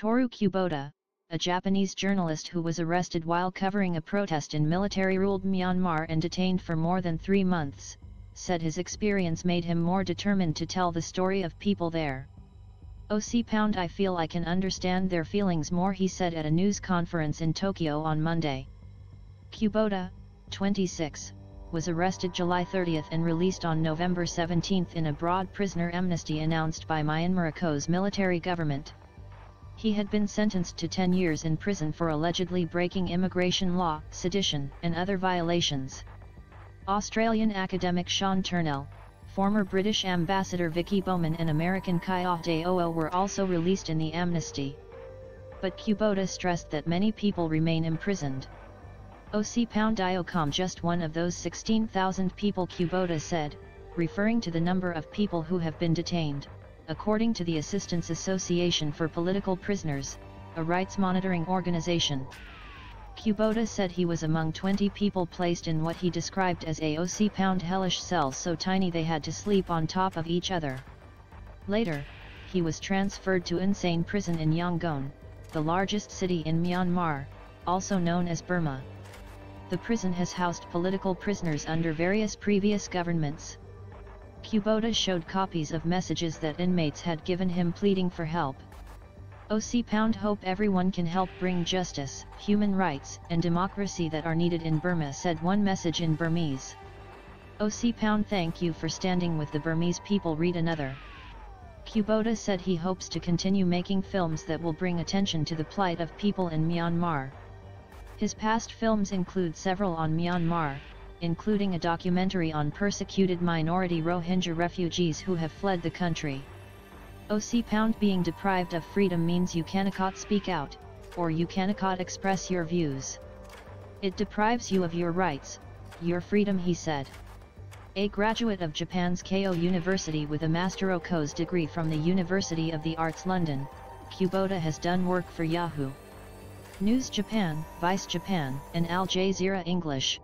Toru Kubota, a Japanese journalist who was arrested while covering a protest in military-ruled Myanmar and detained for more than 3 months, said his experience made him more determined to tell the story of people there. I feel I can understand their feelings more, he said at a news conference in Tokyo on Monday. Kubota, 26, was arrested July 30 and released on November 17 in a broad prisoner amnesty announced by Myanmar's military government. He had been sentenced to 10 years in prison for allegedly breaking immigration law, sedition, and other violations. Australian academic Sean Turnell, former British Ambassador Vicky Bowman and American Kaya Daoo were also released in the amnesty. But Kubota stressed that many people remain imprisoned. I'm just one of those 16,000 people, Kubota said, referring to the number of people who have been detained, according to the Assistance Association for Political Prisoners, a rights monitoring organization. Kubota said he was among 20 people placed in what he described as a hellish cells so tiny they had to sleep on top of each other. Later, he was transferred to insane prison in Yangon, the largest city in Myanmar, also known as Burma. The prison has housed political prisoners under various previous governments. Kubota showed copies of messages that inmates had given him pleading for help. Hope everyone can help bring justice, human rights, and democracy that are needed in Burma, said one message in Burmese. Thank you for standing with the Burmese people, read another. Kubota said he hopes to continue making films that will bring attention to the plight of people in Myanmar. His past films include several on Myanmar, including a documentary on persecuted minority Rohingya refugees who have fled the country. Being deprived of freedom means you cannot speak out, or you cannot express your views. It deprives you of your rights, your freedom, he said. A graduate of Japan's Keio University with a Master Oko's degree from the University of the Arts London, Kubota has done work for Yahoo! News Japan, Vice Japan, and Al Jazeera English.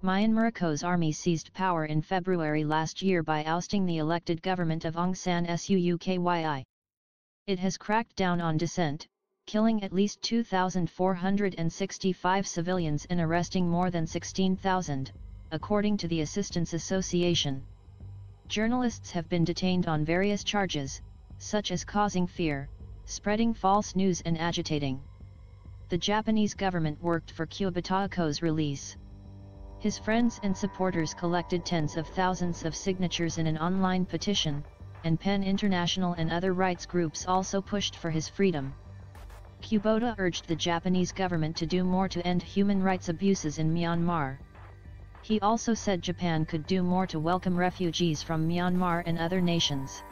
Myanmar's army seized power in February last year by ousting the elected government of Aung San Suu Kyi. It has cracked down on dissent, killing at least 2,465 civilians and arresting more than 16,000, according to the Assistance Association. Journalists have been detained on various charges, such as causing fear, spreading false news and agitating. The Japanese government worked for Kubota's release. His friends and supporters collected tens of thousands of signatures in an online petition, and PEN International and other rights groups also pushed for his freedom. Kubota urged the Japanese government to do more to end human rights abuses in Myanmar. He also said Japan could do more to welcome refugees from Myanmar and other nations.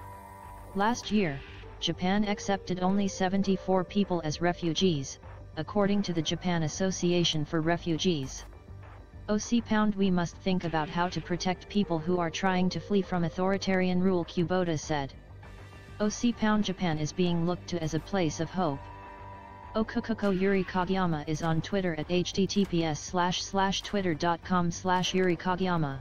Last year, Japan accepted only 74 people as refugees, according to the Japan Association for Refugees. We must think about how to protect people who are trying to flee from authoritarian rule, Kubota said. Japan is being looked to as a place of hope. Yuri Kageyama is on Twitter at https://twitter.com/Yuri Kageyama.